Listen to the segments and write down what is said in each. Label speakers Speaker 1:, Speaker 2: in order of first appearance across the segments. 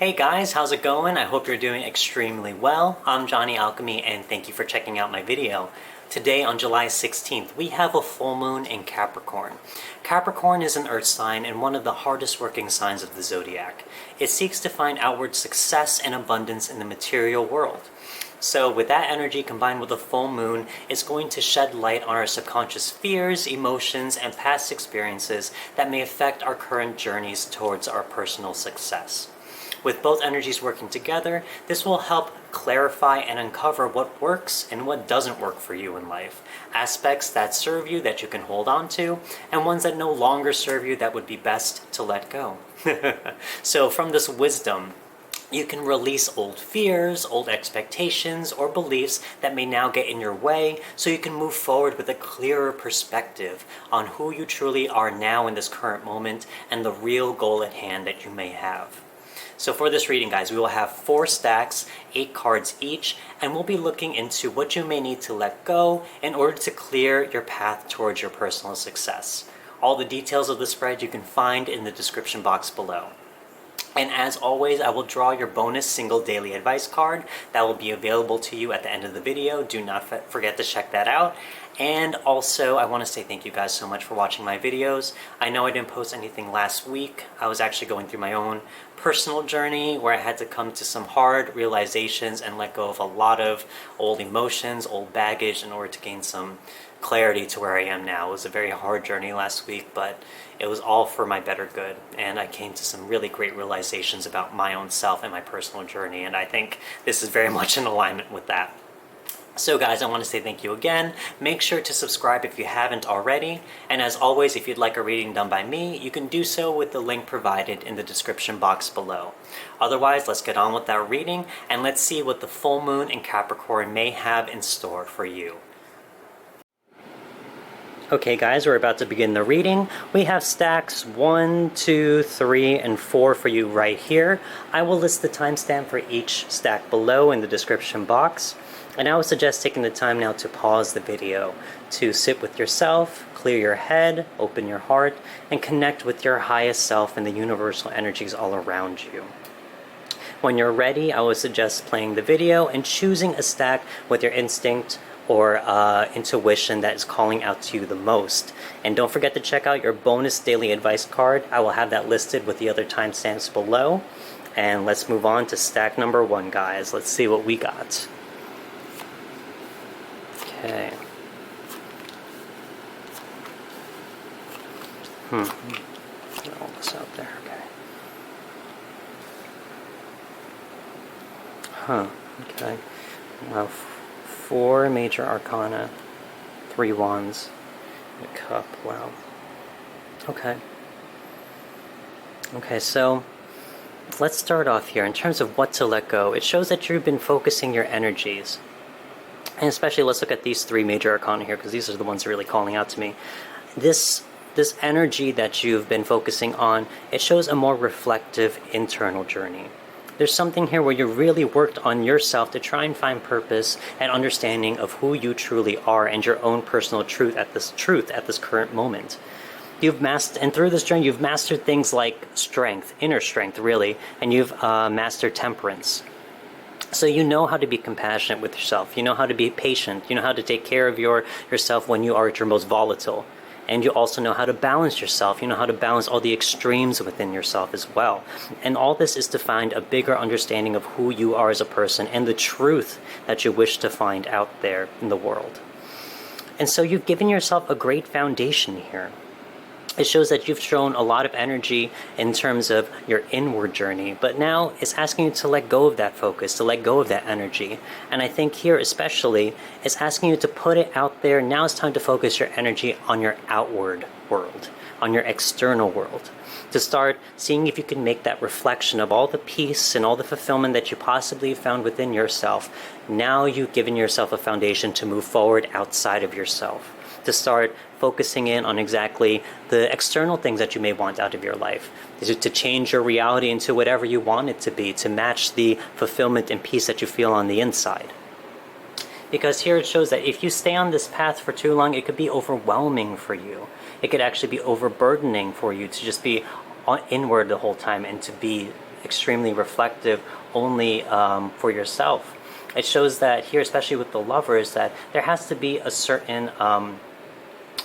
Speaker 1: Hey guys, how's it going? I hope you're doing extremely well. I'm Johnny Alchemy and thank you for checking out my video. Today on July 16th, we have a full moon in Capricorn. Capricorn is an earth sign and one of the hardest working signs of the zodiac. It seeks to find outward success and abundance in the material world. So with that energy combined with a full moon, it's going to shed light on our subconscious fears, emotions, and past experiences that may affect our current journeys towards our personal success. With both energies working together, this will help clarify and uncover what works and what doesn't work for you in life. Aspects that serve you that you can hold on to, and ones that no longer serve you that would be best to let go. So from this wisdom, you can release old fears, old expectations, or beliefs that may now get in your way, so you can move forward with a clearer perspective on who you truly are now in this current moment and the real goal at hand that you may have. So for this reading, guys, we will have 4 stacks, 8 cards each, and we'll be looking into what you may need to let go in order to clear your path towards your personal success. All the details of the spread you can find in the description box below. And as always, I will draw your bonus single daily advice card that will be available to you at the end of the video. Do not forget to check that out. And also, I want to say thank you guys so much for watching my videos. I know I didn't post anything last week. I was actually going through my own personal journey where I had to come to some hard realizations and let go of a lot of old emotions, old baggage in order to gain some clarity to where I am now. It was a very hard journey last week, but it was all for my better good. And I came to some really great realizations about my own self and my personal journey. And I think this is very much in alignment with that. So guys, I want to say thank you again. Make sure to subscribe if you haven't already. And as always, if you'd like a reading done by me, you can do so with the link provided in the description box below. Otherwise, let's get on with that reading and let's see what the full moon in Capricorn may have in store for you. Okay guys, we're about to begin the reading. We have stacks 1, 2, 3, and 4 for you right here. I will list the timestamp for each stack below in the description box. And I would suggest taking the time now to pause the video, to sit with yourself, clear your head, open your heart, and connect with your highest self and the universal energies all around you. When you're ready, I would suggest playing the video and choosing a stack with your instinct or intuition that is calling out to you the most. And don't forget to check out your bonus daily advice card. I will have that listed with the other timestamps below. And let's move on to stack number 1, guys. Let's see what we got. Okay. Get all this out there, okay. Okay. Wow. 4 major arcana, 3 wands, and a cup. Wow. Okay. Okay, so let's start off here. In terms of what to let go, it shows that you've been focusing your energies. And especially, let's look at these 3 major arcana here, because these are the ones really calling out to me. This energy that you've been focusing on, it shows a more reflective internal journey. There's something here where you really worked on yourself to try and find purpose and understanding of who you truly are and your own personal truth at this current moment. And through this journey, you've mastered things like strength, inner strength, really, and you've mastered temperance. So you know how to be compassionate with yourself. You know how to be patient. You know how to take care of yourself when you are at your most volatile. And you also know how to balance yourself. You know how to balance all the extremes within yourself as well. And all this is to find a bigger understanding of who you are as a person and the truth that you wish to find out there in the world. And so you've given yourself a great foundation here. It shows that you've shown a lot of energy in terms of your inward journey, but now it's asking you to let go of that focus, to let go of that energy. And I think here especially, it's asking you to put it out there. Now it's time to focus your energy on your outward world, on your external world, to start seeing if you can make that reflection of all the peace and all the fulfillment that you possibly found within yourself. Now you've given yourself a foundation to move forward outside of yourself, to start focusing in on exactly the external things that you may want out of your life, to change your reality into whatever you want it to be, to match the fulfillment and peace that you feel on the inside. Because here it shows that if you stay on this path for too long, it could be overwhelming for you. It could actually be overburdening for you to just be inward the whole time and to be extremely reflective only for yourself. It shows that here, especially with the lovers, that there has to be a certain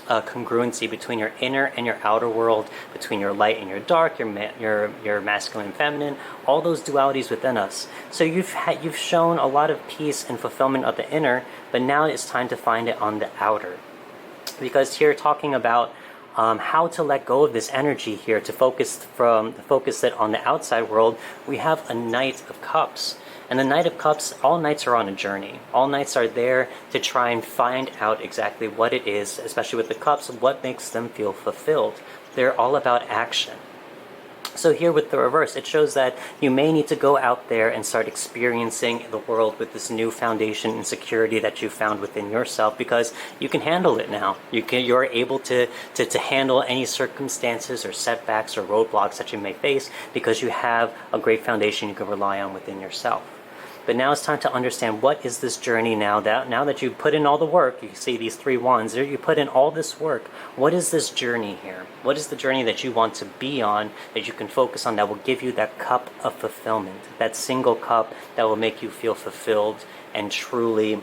Speaker 1: congruency between your inner and your outer world, between your light and your dark, your masculine and feminine, all those dualities within us. So you've shown a lot of peace and fulfillment of the inner, but now it's time to find it on the outer. Because here talking about how to let go of this energy here to focus it on the outside world, we have a Knight of Cups. And the Knight of Cups, all knights are on a journey. All knights are there to try and find out exactly what it is, especially with the cups, what makes them feel fulfilled. They're all about action. So here with the reverse, it shows that you may need to go out there and start experiencing the world with this new foundation and security that you found within yourself, because you can handle it now. You're able to handle any circumstances or setbacks or roadblocks that you may face, because you have a great foundation you can rely on within yourself. But now it's time to understand, what is this journey now that you put in all the work. You see these 3 wands there, you put in all this work. What is this journey here? What is the journey that you want to be on, that you can focus on, that will give you that cup of fulfillment, that single cup that will make you feel fulfilled and truly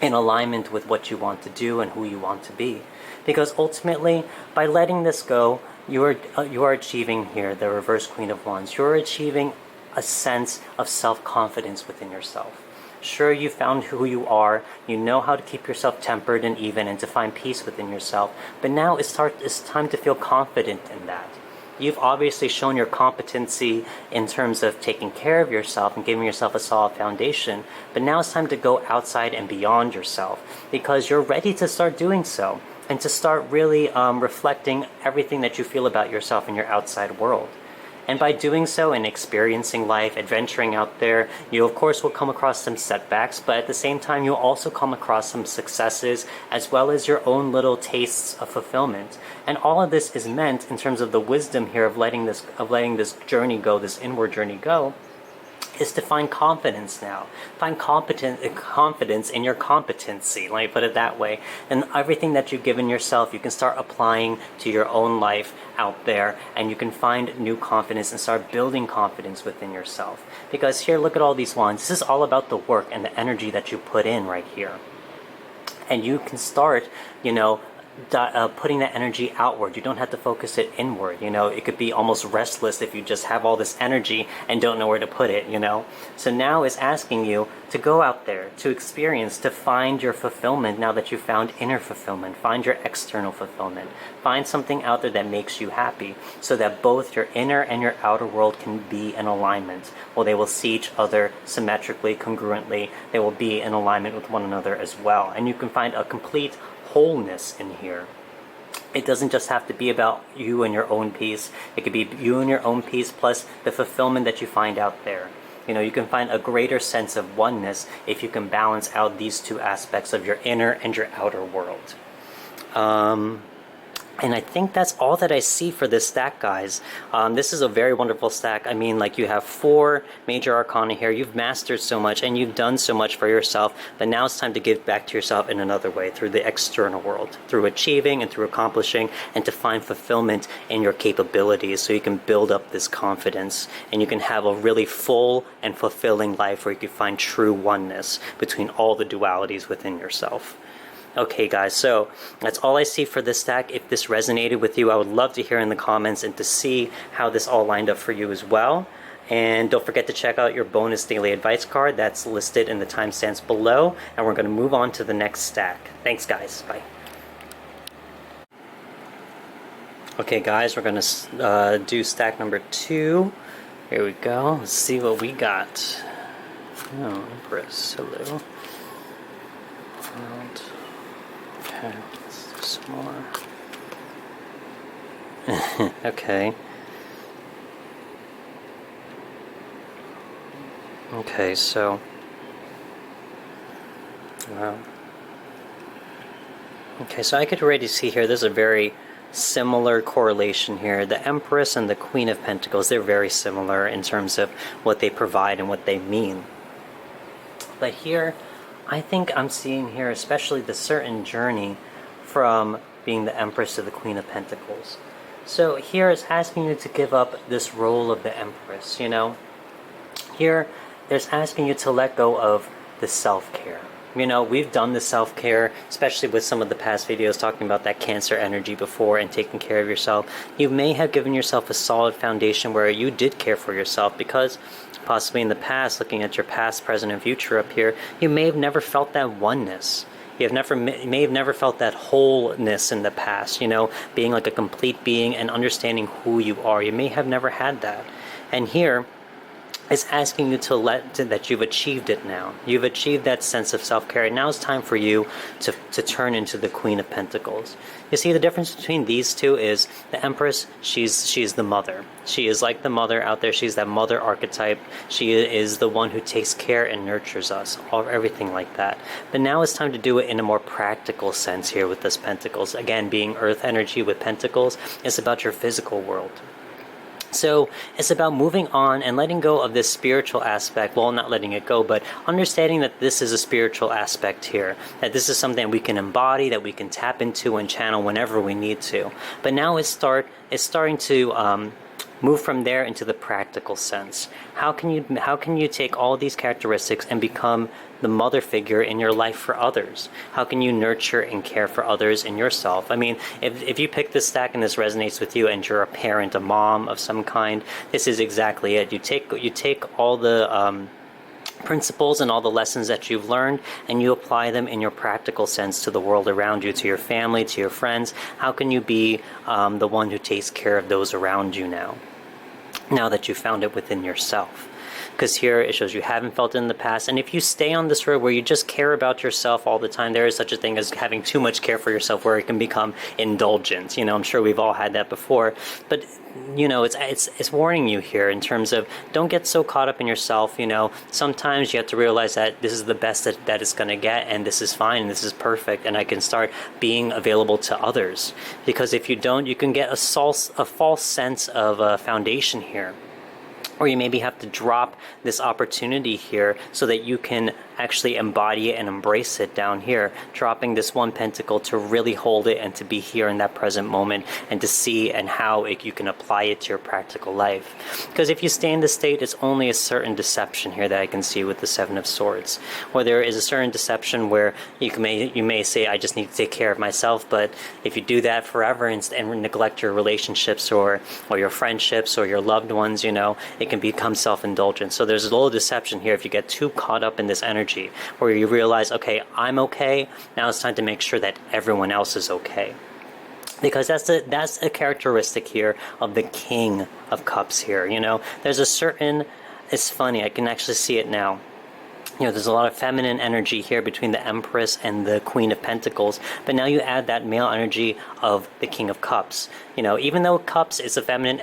Speaker 1: in alignment with what you want to do and who you want to be? Because ultimately, by letting this go, you are achieving here the reverse Queen of Wands. You're achieving a sense of self-confidence within yourself. Sure, you found who you are, you know how to keep yourself tempered and even, and to find peace within yourself, but now it's time to feel confident in that. You've obviously shown your competency in terms of taking care of yourself and giving yourself a solid foundation, but now it's time to go outside and beyond yourself, because you're ready to start doing so, and to start really reflecting everything that you feel about yourself in your outside world. And by doing so and experiencing life, adventuring out there, you of course will come across some setbacks, but at the same time you'll also come across some successes, as well as your own little tastes of fulfillment. And all of this is meant in terms of the wisdom here of letting this journey go, this inward journey go, is to find confidence now. Find confidence in your competency, let me put it that way. And everything that you've given yourself, you can start applying to your own life out there, and you can find new confidence and start building confidence within yourself. Because here, look at all these wands. This is all about the work and the energy that you put in right here. And you can start, putting that energy outward. You don't have to focus it inward. It could be almost restless if you just have all this energy and don't know where to put it. So now it's asking you to go out there, to experience, to find your fulfillment. Now that you've found inner fulfillment, find your external fulfillment. Find something out there that makes you happy, so that both your inner and your outer world can be in alignment. Well, they will see each other symmetrically, congruently. They will be in alignment with one another as well. And you can find a complete wholeness in here. It doesn't just have to be about you and your own peace. It could be you and your own peace plus the fulfillment that you find out there. You can find a greater sense of oneness if you can balance out these two aspects of your inner and your outer world. And I think that's all that I see for this stack, guys. This is a very wonderful stack. I mean, like, you have 4 major arcana here. You've mastered so much and you've done so much for yourself, but now it's time to give back to yourself in another way, through the external world, through achieving and through accomplishing, and to find fulfillment in your capabilities, so you can build up this confidence and you can have a really full and fulfilling life where you can find true oneness between all the dualities within yourself. Okay guys, so that's all I see for this stack. If this resonated with you, I would love to hear in the comments and to see how this all lined up for you as well. And don't forget to check out your bonus daily advice card that's listed in the timestamps below. And we're going to move on to the next stack. Thanks guys, bye. Okay guys, we're going to do stack number 2. Here we go. Let's see what we got. Oh, Empress, hello. Okay, let's do some more. Okay. Okay, so... Wow. Okay, so I could already see here, there's a very similar correlation here. The Empress and the Queen of Pentacles, they're very similar in terms of what they provide and what they mean. But here, I think I'm seeing here especially the certain journey from being the Empress to the Queen of Pentacles. So here it's asking you to give up this role of the Empress, you know? Here, there's asking you to let go of the self-care. You know, we've done the self-care, especially with some of the past videos talking about that Cancer energy before and taking care of yourself. You may have given yourself a solid foundation where you did care for yourself because possibly in the past, looking at your past, present, and future up here, you may have never felt that oneness. You may have never felt that wholeness in the past, you know, being like a complete being and understanding who you are. You may have never had that. And here, it's asking you that you've achieved it now. You've achieved that sense of self-care. And now it's time for you to turn into the Queen of Pentacles. You see, the difference between these two is the Empress, she's the mother. She is like the mother out there. She's that mother archetype. She is the one who takes care and nurtures us, everything like that. But now it's time to do it in a more practical sense here with this Pentacles. Again, being Earth energy with Pentacles, it's about your physical world. So it's about moving on and letting go of this spiritual aspect. Well, not letting it go, but understanding that this is a spiritual aspect here. That this is something we can embody, that we can tap into and channel whenever we need to. But now it's starting to move from there into the practical sense. How can you take all these characteristics and become the mother figure in your life for others? How can you nurture and care for others and yourself? I mean, if you pick this stack and this resonates with you and you're a parent, a mom of some kind, this is exactly it. You take all the principles and all the lessons that you've learned and you apply them in your practical sense to the world around you, to your family, to your friends. How can you be the one who takes care of those around you now that you found it within yourself? Because here it shows you haven't felt it in the past. And if you stay on this road where you just care about yourself all the time, there is such a thing as having too much care for yourself where it can become indulgence. You know, I'm sure we've all had that before. But, you know, it's warning you here in terms of don't get so caught up in yourself. You know, sometimes you have to realize that this is the best that it's going to get, and this is fine, and this is perfect, and I can start being available to others. Because if you don't, you can get a false sense of a foundation here. Or you maybe have to drop this opportunity here so that you can actually embody it and embrace it down here, dropping this one pentacle to really hold it and to be here in that present moment and to see and how you can apply it to your practical life. Because if you stay in this state, it's only a certain deception here that I can see with the Seven of Swords, where there is a certain deception where you may say, I just need to take care of myself, but if you do that forever and neglect your relationships or your friendships or your loved ones, you know, it can become self-indulgent. So there's a little deception here if you get too caught up in this energy where you realize, okay, I'm okay, now it's time to make sure that everyone else is okay. Because that's a characteristic here of the King of Cups here, you know. There's a certain, it's funny, I can actually see it now. You know, there's a lot of feminine energy here between the Empress and the Queen of Pentacles, but now you add that male energy of the King of Cups. You know, even though Cups is a feminine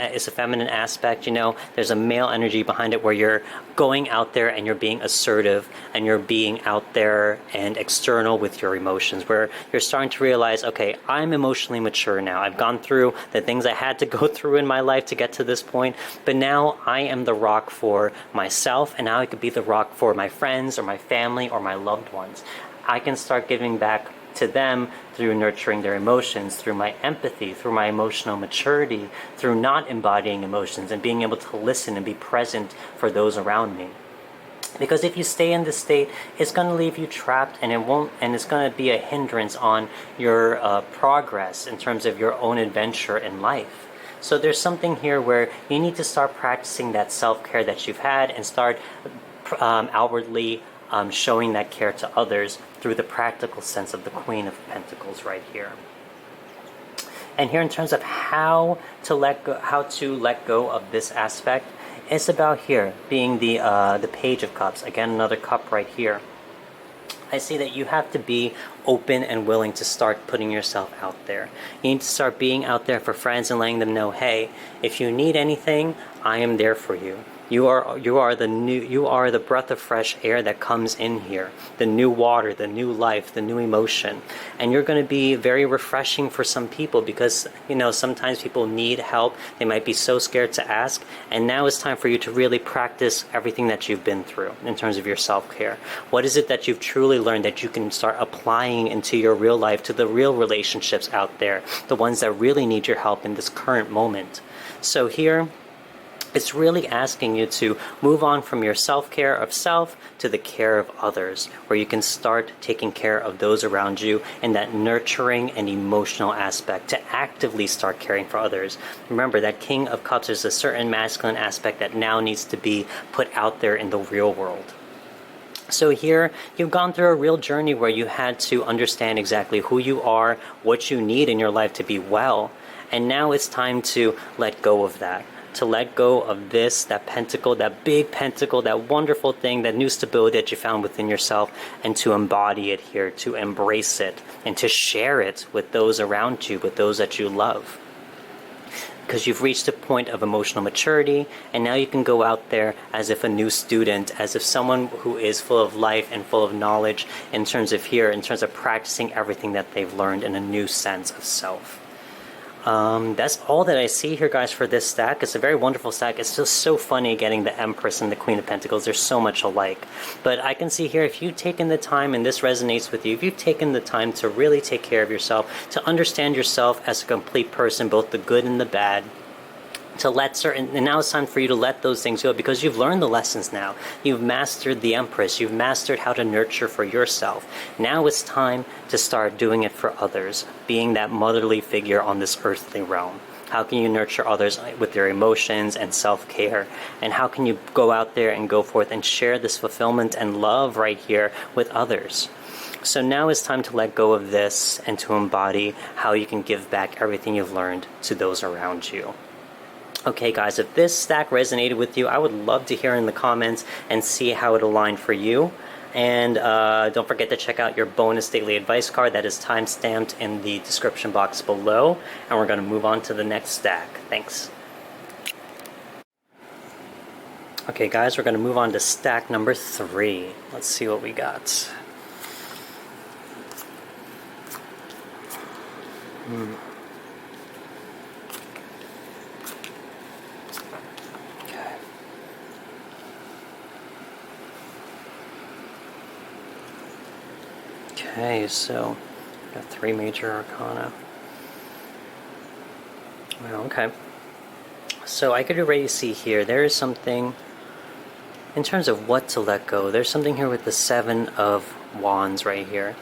Speaker 1: aspect, you know, there's a male energy behind it where you're going out there and you're being assertive and you're being out there and external with your emotions, where you're starting to realize, okay, I'm emotionally mature now. I've gone through the things I had to go through in my life to get to this point, but now I am the rock for myself, and now I could be the rock for my friends or my family or my loved ones. I can start giving back to them through nurturing their emotions, through my empathy, through my emotional maturity, through not embodying emotions and being able to listen and be present for those around me. Because if you stay in this state, it's going to leave you trapped, and it's going to be a hindrance on your progress in terms of your own adventure in life. So there's something here where you need to start practicing that self-care that you've had and start outwardly showing that care to others through the practical sense of the Queen of Pentacles right here. And here in terms of how to let go of this aspect, it's about here being the Page of Cups. Again, another cup right here. I see that you have to be open and willing to start putting yourself out there. You need to start being out there for friends and letting them know, hey, if you need anything, I am there for you. You are the breath of fresh air that comes in here, the new water, the new life, the new emotion. And you're going to be very refreshing for some people because, sometimes people need help. They might be so scared to ask. And now it's time for you to really practice everything that you've been through in terms of your self-care. What is it that you've truly learned that you can start applying into your real life, to the real relationships out there, the ones that really need your help in this current moment? So here, it's really asking you to move on from your self-care of self to the care of others, where you can start taking care of those around you in that nurturing and emotional aspect, to actively start caring for others. Remember that King of Cups is a certain masculine aspect that now needs to be put out there in the real world. So here, you've gone through a real journey where you had to understand exactly who you are, what you need in your life to be well, and now it's time to let go of that. To let go of that pentacle, that big pentacle, that wonderful thing, that new stability that you found within yourself, and to embody it here, to embrace it, and to share it with those around you, with those that you love. Because you've reached a point of emotional maturity, and now you can go out there as if a new student, as if someone who is full of life and full of knowledge in terms of practicing everything that they've learned in a new sense of self. That's all that I see here, guys, for this stack. It's a very wonderful stack. It's just so funny getting the Empress and the Queen of Pentacles. They're so much alike. But I can see here, if you've taken the time, and this resonates with you, if you've taken the time to really take care of yourself, to understand yourself as a complete person, both the good and the bad, and now it's time for you to let those things go, because you've learned the lessons now. You've mastered the Empress. You've mastered how to nurture for yourself. Now it's time to start doing it for others, being that motherly figure on this earthly realm. How can you nurture others with their emotions and self-care? And how can you go out there and go forth and share this fulfillment and love right here with others? So now it's time to let go of this and to embody how you can give back everything you've learned to those around you. Okay, guys, if this stack resonated with you, I would love to hear in the comments and see how it aligned for you. And don't forget to check out your bonus daily advice card that is time-stamped in the description box below. And we're going to move on to the next stack. Thanks. Okay, guys, we're going to move on to stack number 3. Let's see what we got. Okay, so we got 3 major arcana. Well, okay. So I could already see here, there is something, in terms of what to let go, there's something here with the 7 of Wands right here.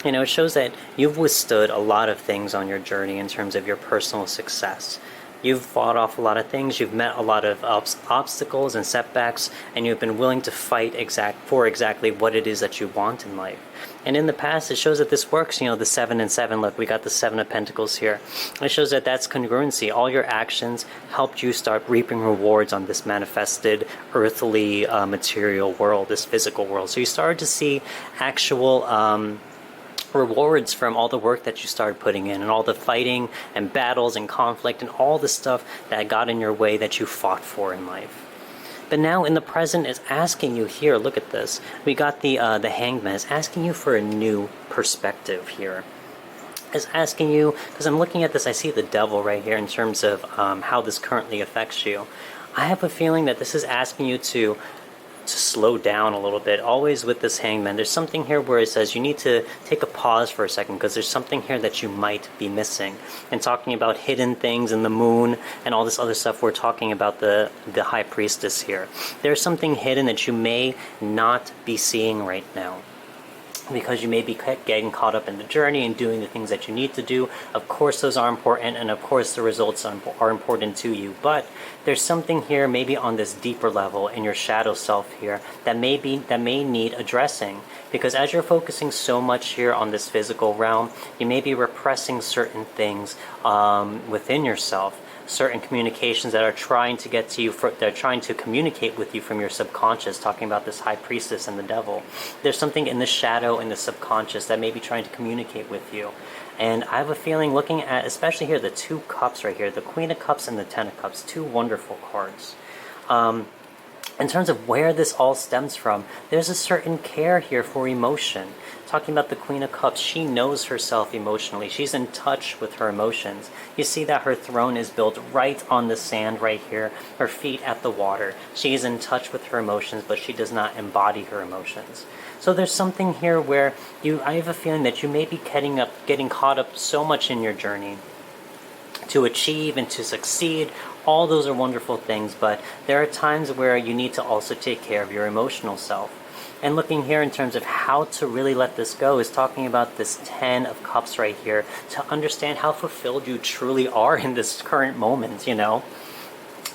Speaker 1: It shows that you've withstood a lot of things on your journey in terms of your personal success. You've fought off a lot of things, you've met a lot of obstacles and setbacks, and you've been willing to fight for exactly what it is that you want in life. And in the past, it shows that this works, the 7 and 7, look, we got the 7 of Pentacles here. It shows that that's congruency. All your actions helped you start reaping rewards on this manifested earthly material world, this physical world. So you started to see actual rewards from all the work that you started putting in, and all the fighting and battles and conflict and all the stuff that got in your way that you fought for in life. But now in the present, it's asking you here, look at this, we got the Hangman. It's asking you for a new perspective here. It's asking you, because I'm looking at this, I see the Devil right here in terms of how this currently affects you. I have a feeling that this is asking you to slow down a little bit. Always with this Hangman, there's something here where it says you need to take a pause for a second, because there's something here that you might be missing. And talking about hidden things and the moon and all this other stuff, we're talking about the High Priestess here. There's something hidden that you may not be seeing right now, because you may be getting caught up in the journey and doing the things that you need to do. Of course those are important, and of course the results are important to you, but there's something here maybe on this deeper level in your shadow self here that may need addressing, because as you're focusing so much here on this physical realm, you may be repressing certain things within yourself, certain communications that are trying to get to you, they're trying to communicate with you from your subconscious, talking about this High Priestess and the Devil. There's something in the shadow, in the subconscious, that may be trying to communicate with you. And I have a feeling, looking at, especially here, the 2 cups right here, the Queen of Cups and the 10 of Cups, 2 wonderful cards. in terms of where this all stems from, there's a certain care here for emotion. Talking about the Queen of Cups, she knows herself emotionally. She's in touch with her emotions. You see that her throne is built right on the sand right here, her feet at the water. She is in touch with her emotions, but she does not embody her emotions. So there's something here where I have a feeling that you may be getting caught up so much in your journey to achieve and to succeed. All those are wonderful things, but there are times where you need to also take care of your emotional self. And looking here in terms of how to really let this go is talking about this 10 of Cups right here, to understand how fulfilled you truly are in this current moment,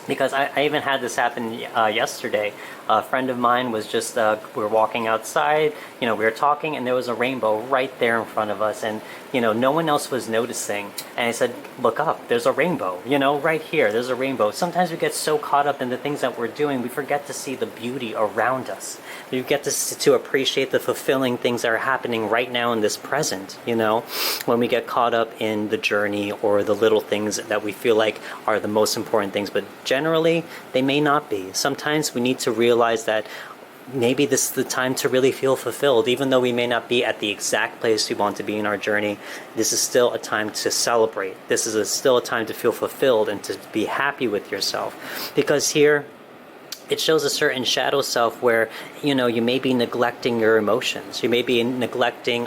Speaker 1: Because I even had this happen yesterday. A friend of mine was just, we were walking outside, we were talking, and there was a rainbow right there in front of us, and, no one else was noticing. And I said, look up, there's a rainbow, right here, there's a rainbow. Sometimes we get so caught up in the things that we're doing, we forget to see the beauty around us. We get to appreciate the fulfilling things that are happening right now in this present, when we get caught up in the journey or the little things that we feel like are the most important things, but generally, they may not be. Sometimes we need to realize that maybe this is the time to really feel fulfilled. Even though we may not be at the exact place we want to be in our journey, this is still a time to celebrate. This is still a time to feel fulfilled and to be happy with yourself. Because here, it shows a certain shadow self where, you may be neglecting your emotions. You may be neglecting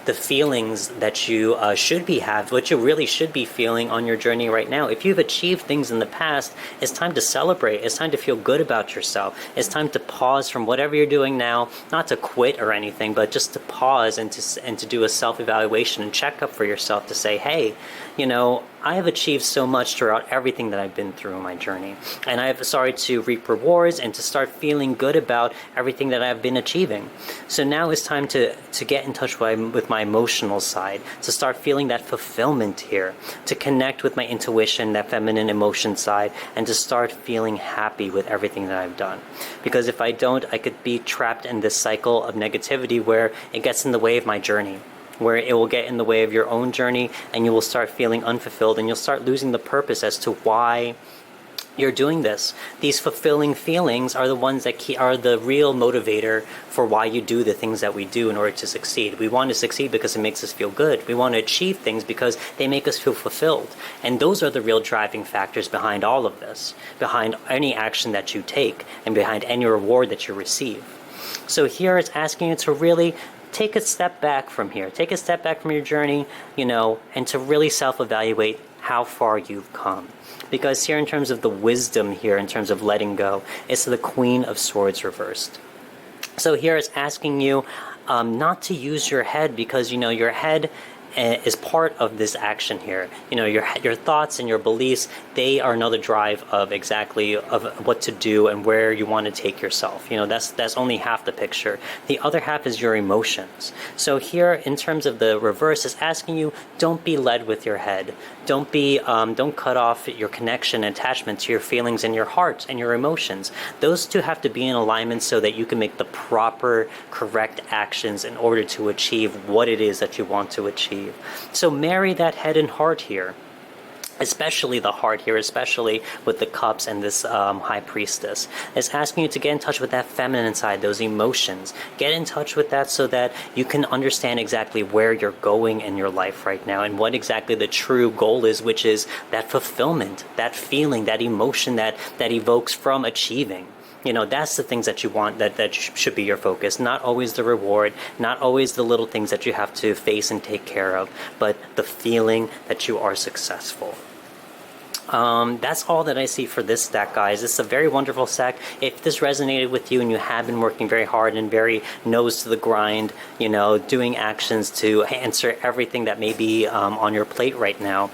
Speaker 1: the feelings that you should be having, what you really should be feeling on your journey right now. If you've achieved things in the past, it's time to celebrate. It's time to feel good about yourself. It's time to pause from whatever you're doing now, not to quit or anything, but just to pause and to do a self-evaluation and check up for yourself to say, hey, I have achieved so much throughout everything that I've been through in my journey. And I've started to reap rewards and to start feeling good about everything that I've been achieving. So now it's time to get in touch with my emotional side, to start feeling that fulfillment here, to connect with my intuition, that feminine emotion side, and to start feeling happy with everything that I've done. Because if I don't, I could be trapped in this cycle of negativity where it gets in the way of my journey, where it will get in the way of your own journey, and you will start feeling unfulfilled, and you'll start losing the purpose as to why you're doing this. These fulfilling feelings are the ones that are the real motivator for why you do the things that we do in order to succeed. We want to succeed because it makes us feel good. We want to achieve things because they make us feel fulfilled. And those are the real driving factors behind all of this, behind any action that you take, and behind any reward that you receive. So here it's asking you to really take a step back from here. Take a step back from your journey, and to really self-evaluate how far you've come. Because here in terms of the wisdom here, in terms of letting go, it's the Queen of Swords reversed. So here it's asking you not to use your head, because, your head is part of this action here. Your thoughts and your beliefs, they are another drive of exactly of what to do and where you want to take yourself. That's only half the picture. The other half is your emotions. So here, in terms of the reverse, is asking you, don't be led with your head. Don't cut off your connection and attachment to your feelings and your heart and your emotions. Those two have to be in alignment so that you can make the proper, correct actions in order to achieve what it is that you want to achieve. So marry that head and heart here. Especially the heart here, especially with the cups and this high priestess. It's asking you to get in touch with that feminine side, those emotions. Get in touch with that so that you can understand exactly where you're going in your life right now and what exactly the true goal is, which is that fulfillment, that feeling, that emotion that evokes from achieving. That's the things that you want, that should be your focus. Not always the reward, not always the little things that you have to face and take care of, but the feeling that you are successful. That's all that I see for this deck, guys. It's a very wonderful deck. If this resonated with you and you have been working very hard and very nose to the grind, doing actions to answer everything that may be on your plate right now,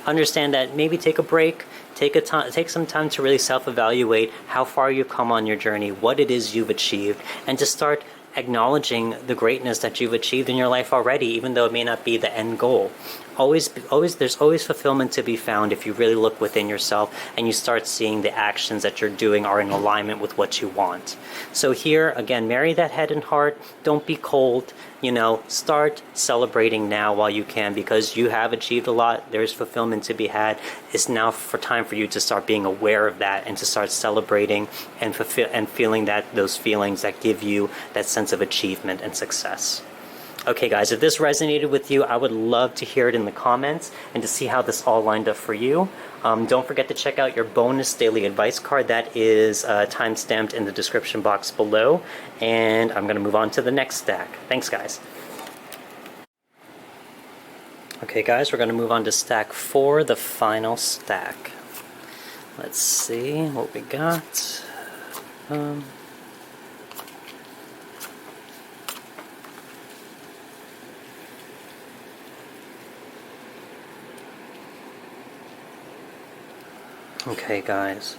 Speaker 1: understand that maybe take a break. Take some time to really self-evaluate how far you've come on your journey, what it is you've achieved, and to start acknowledging the greatness that you've achieved in your life already, even though it may not be the end goal. There's always fulfillment to be found if you really look within yourself and you start seeing the actions that you're doing are in alignment with what you want. So here, again, marry that head and heart. Don't be cold. Start celebrating now while you can, because you have achieved a lot. There's fulfillment to be had. It's now time for you to start being aware of that and to start celebrating and feeling those feelings that give you that sense of achievement and success. Okay guys, if this resonated with you, I would love to hear it in the comments and to see how this all lined up for you. Don't forget to check out your bonus daily advice card. That is time-stamped in the description box below. And I'm going to move on to the next stack. Thanks guys. Okay guys, we're going to move on to stack 4, the final stack. Let's see what we got. Okay guys,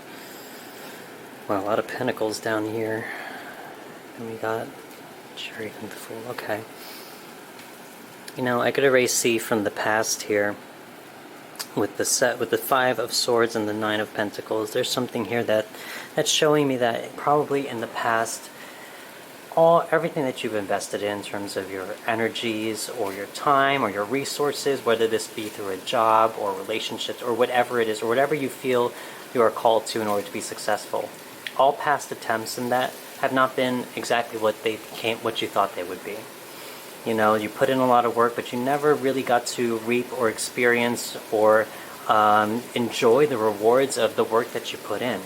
Speaker 1: well, a lot of pentacles down here, and we got Chariot and the Fool. Okay, I could erase C from the past here with the 5 of Swords and the 9 of Pentacles. There's something here that's showing me that probably in the past, everything that you've invested in terms of your energies or your time or your resources, whether this be through a job or relationships or whatever it is, or whatever you feel you are called to in order to be successful, all past attempts in that have not been exactly what you thought they would be. You put in a lot of work, but you never really got to reap or experience or enjoy the rewards of the work that you put in.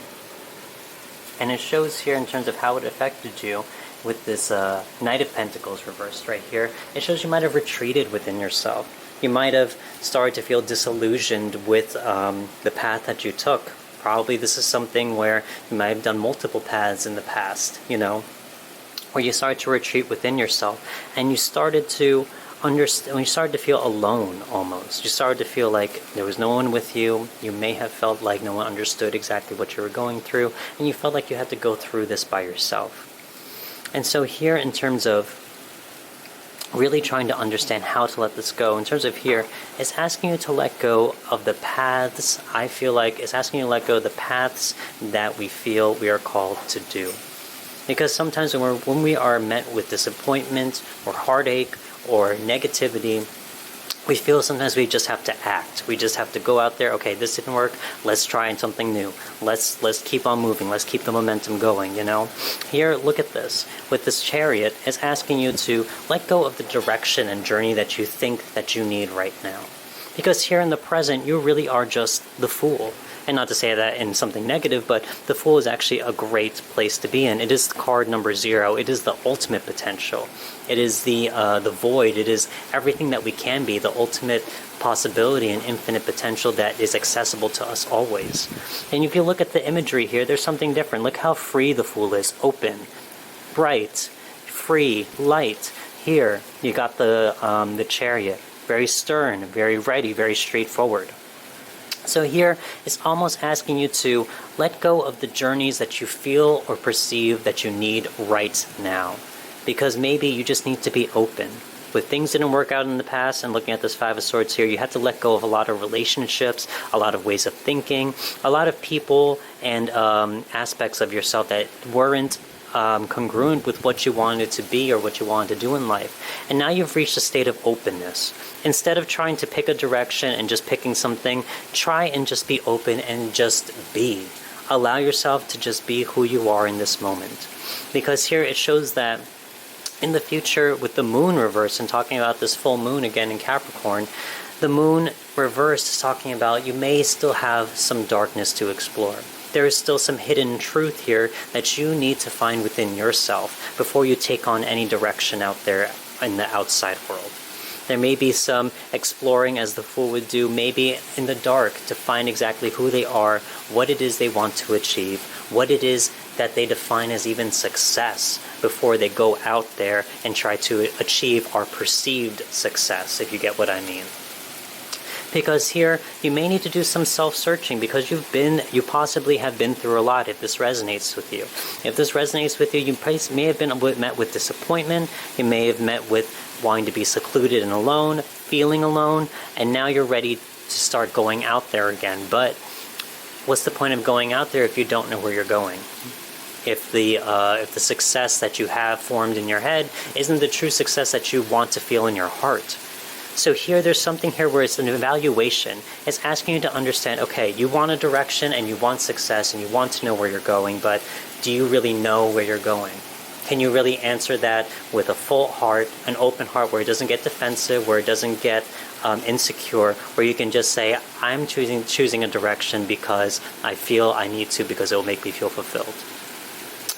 Speaker 1: And it shows here in terms of how it affected you. With this Knight of Pentacles reversed right here, it shows you might have retreated within yourself. You might have started to feel disillusioned with the path that you took. Probably this is something where you might have done multiple paths in the past, where you started to retreat within yourself, and you started to understand, when you started to feel alone almost. You started to feel like there was no one with you. You may have felt like no one understood exactly what you were going through, and you felt like you had to go through this by yourself. And so here, in terms of really trying to understand how to let this go, in terms of here, it's asking you to let go of the paths. I feel like it's asking you to let go of the paths that we feel we are called to do. Because sometimes when we are met with disappointment or heartache or negativity, we feel sometimes we just have to act. We just have to go out there. Okay, this didn't work. Let's try something new. Let's keep on moving. Let's keep the momentum going, Here, look at this. With this Chariot, it's asking you to let go of the direction and journey that you think that you need right now. Because here in the present, you really are just the Fool. And not to say that in something negative, but the Fool is actually a great place to be in. It is card number 0. It is the ultimate potential. It is the void. It is everything that we can be, the ultimate possibility and infinite potential that is accessible to us always. And if you look at the imagery here, there's something different. Look how free the Fool is. Open, bright, free, light. Here, you got the Chariot. Very stern, very ready, very straightforward. So here, it's almost asking you to let go of the journeys that you feel or perceive that you need right now. Because maybe you just need to be open. With things didn't work out in the past, and looking at this 5 of Swords here, you had to let go of a lot of relationships, a lot of ways of thinking, a lot of people and aspects of yourself that weren't congruent with what you wanted to be or what you wanted to do in life. And now you've reached a state of openness. Instead of trying to pick a direction and just picking something, try and just be open and just be. Allow yourself to just be who you are in this moment. Because here it shows that in the future, with the moon reverse, and talking about this full moon again in Capricorn, the moon reverse is talking about you may still have some darkness to explore. There is still some hidden truth here that you need to find within yourself before you take on any direction out there in the outside world. There may be some exploring, as the Fool would do, maybe in the dark, to find exactly who they are, what it is they want to achieve, what it is that they define as even success before they go out there and try to achieve our perceived success, if you get what I mean. Because here, you may need to do some self-searching because you possibly have been through a lot if this resonates with you. If this resonates with you, you may have been met with disappointment, you may have met with wanting to be secluded and alone, feeling alone, and now you're ready to start going out there again. But what's the point of going out there if you don't know where you're going? If the success that you have formed in your head isn't the true success that you want to feel in your heart. So here, there's something here where it's an evaluation. It's asking you to understand, okay, you want a direction and you want success and you want to know where you're going, but do you really know where you're going? Can you really answer that with a full heart, an open heart, where it doesn't get defensive, where it doesn't get insecure, where you can just say, I'm choosing a direction because I feel I need to, because it will make me feel fulfilled.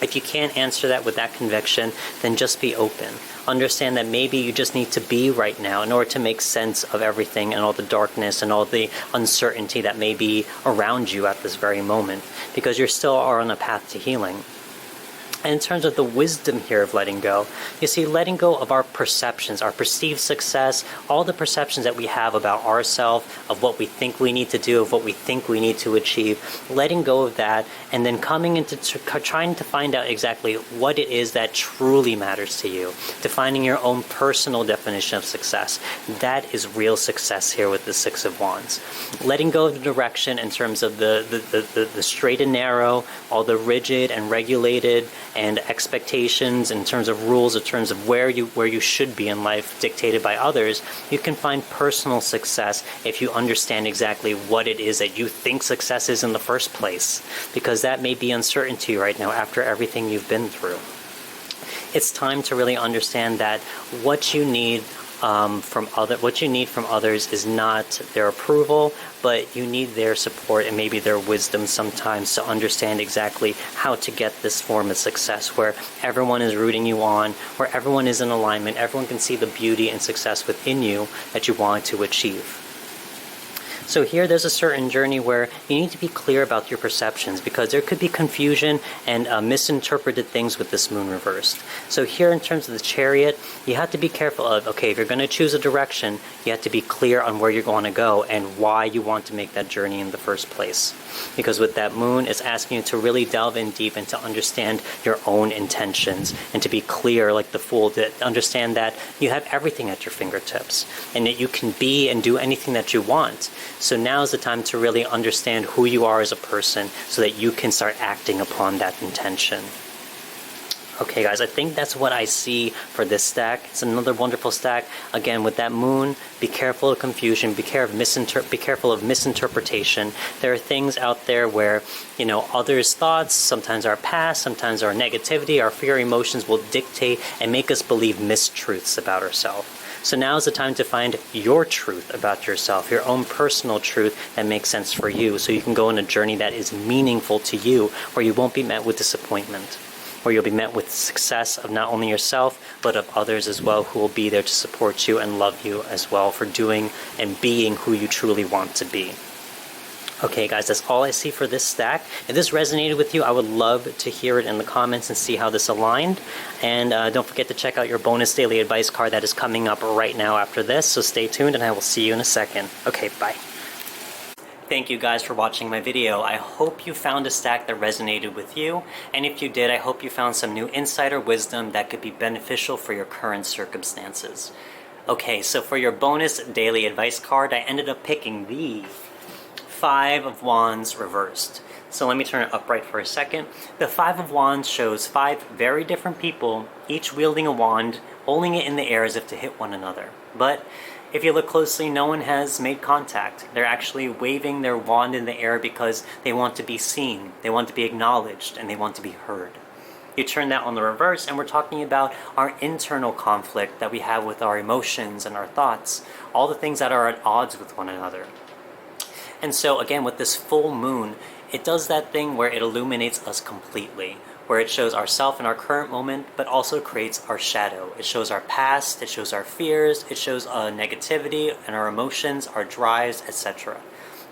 Speaker 1: If you can't answer that with that conviction, then just be open. Understand that maybe you just need to be right now in order to make sense of everything and all the darkness and all the uncertainty that may be around you at this very moment, because you still are on a path to healing. And in terms of the wisdom here of letting go, you see, letting go of our perceptions, our perceived success, all the perceptions that we have about ourselves, of what we think we need to do, of what we think we need to achieve, letting go of that, and then coming into trying to find out exactly what it is that truly matters to you, defining your own personal definition of success. That is real success here with the Six of Wands. Letting go of the direction in terms of the straight and narrow, all the rigid and regulated, and expectations in terms of rules, in terms of where you should be in life dictated by others. You can find personal success if you understand exactly what it is that you think success is in the first place, because that may be uncertain to you right now after everything you've been through. It's time to really understand that what you need from others is not their approval, but you need their support and maybe their wisdom sometimes to understand exactly how to get this form of success where everyone is rooting you on, where everyone is in alignment, everyone can see the beauty and success within you that you want to achieve. So here there's a certain journey where you need to be clear about your perceptions, because there could be confusion and misinterpreted things with this moon reversed. So here in terms of the Chariot, you have to be careful of, okay, if you're going to choose a direction, you have to be clear on where you're going to go and why you want to make that journey in the first place. Because with that moon, it's asking you to really delve in deep and to understand your own intentions and to be clear like the Fool, to understand that you have everything at your fingertips and that you can be and do anything that you want. So now is the time to really understand who you are as a person so that you can start acting upon that intention. Okay guys, I think that's what I see for this stack. It's another wonderful stack. Again, with that moon, be careful of confusion, be careful of misinterpretation. There are things out there where, others' thoughts, sometimes our past, sometimes our negativity, our fear emotions will dictate and make us believe mistruths about ourselves. So now is the time to find your truth about yourself, your own personal truth that makes sense for you, so you can go on a journey that is meaningful to you, where you won't be met with disappointment, where you'll be met with success of not only yourself, but of others as well, who will be there to support you and love you as well for doing and being who you truly want to be. Okay guys, that's all I see for this stack. If this resonated with you, I would love to hear it in the comments and see how this aligned. And don't forget to check out your bonus daily advice card that is coming up right now after this. So stay tuned and I will see you in a second. Okay, bye. Thank you guys for watching my video. I hope you found a stack that resonated with you. And if you did, I hope you found some new insight or wisdom that could be beneficial for your current circumstances. Okay, so for your bonus daily advice card, I ended up picking the Five of Wands reversed. So let me turn it upright for a second. The Five of Wands shows five very different people, each wielding a wand, holding it in the air as if to hit one another. But if you look closely, no one has made contact. They're actually waving their wand in the air because they want to be seen, they want to be acknowledged, and they want to be heard. You turn that on the reverse, and we're talking about our internal conflict that we have with our emotions and our thoughts, all the things that are at odds with one another. And so again, with this full moon, it does that thing where it illuminates us completely, where it shows ourself in our current moment, but also creates our shadow. It shows our past, it shows our fears, it shows negativity and our emotions, our drives, etc.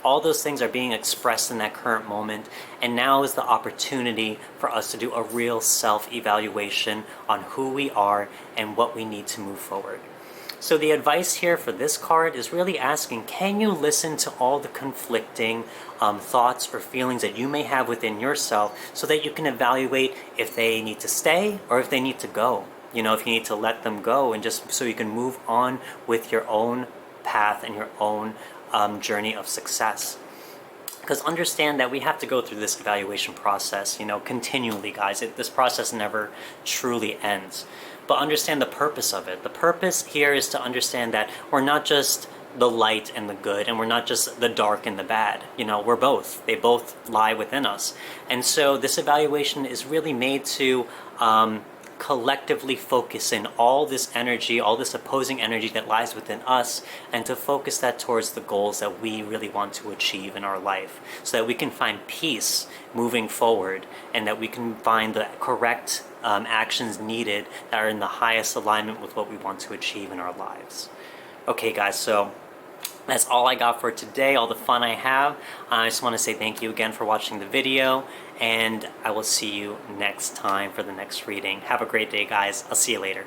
Speaker 1: All those things are being expressed in that current moment, and now is the opportunity for us to do a real self-evaluation on who we are and what we need to move forward. So the advice here for this card is really asking, can you listen to all the conflicting thoughts or feelings that you may have within yourself so that you can evaluate if they need to stay or if they need to go? You know, if you need to let them go, and just so you can move on with your own path and your own journey of success. Because understand that we have to go through this evaluation process, you know, continually, guys. This process never truly ends. But understand the purpose of it. The purpose here is to understand that we're not just the light and the good, and we're not just the dark and the bad. You know, we're both. They both lie within us. And so this evaluation is really made to collectively focus in all this energy, all this opposing energy that lies within us, and to focus that towards the goals that we really want to achieve in our life, so that we can find peace moving forward, and that we can find the correct actions needed that are in the highest alignment with what we want to achieve in our lives. Okay, guys, so that's all I got for today, all the fun I have. I just want to say thank you again for watching the video, and I will see you next time for the next reading. Have a great day, guys. I'll see you later.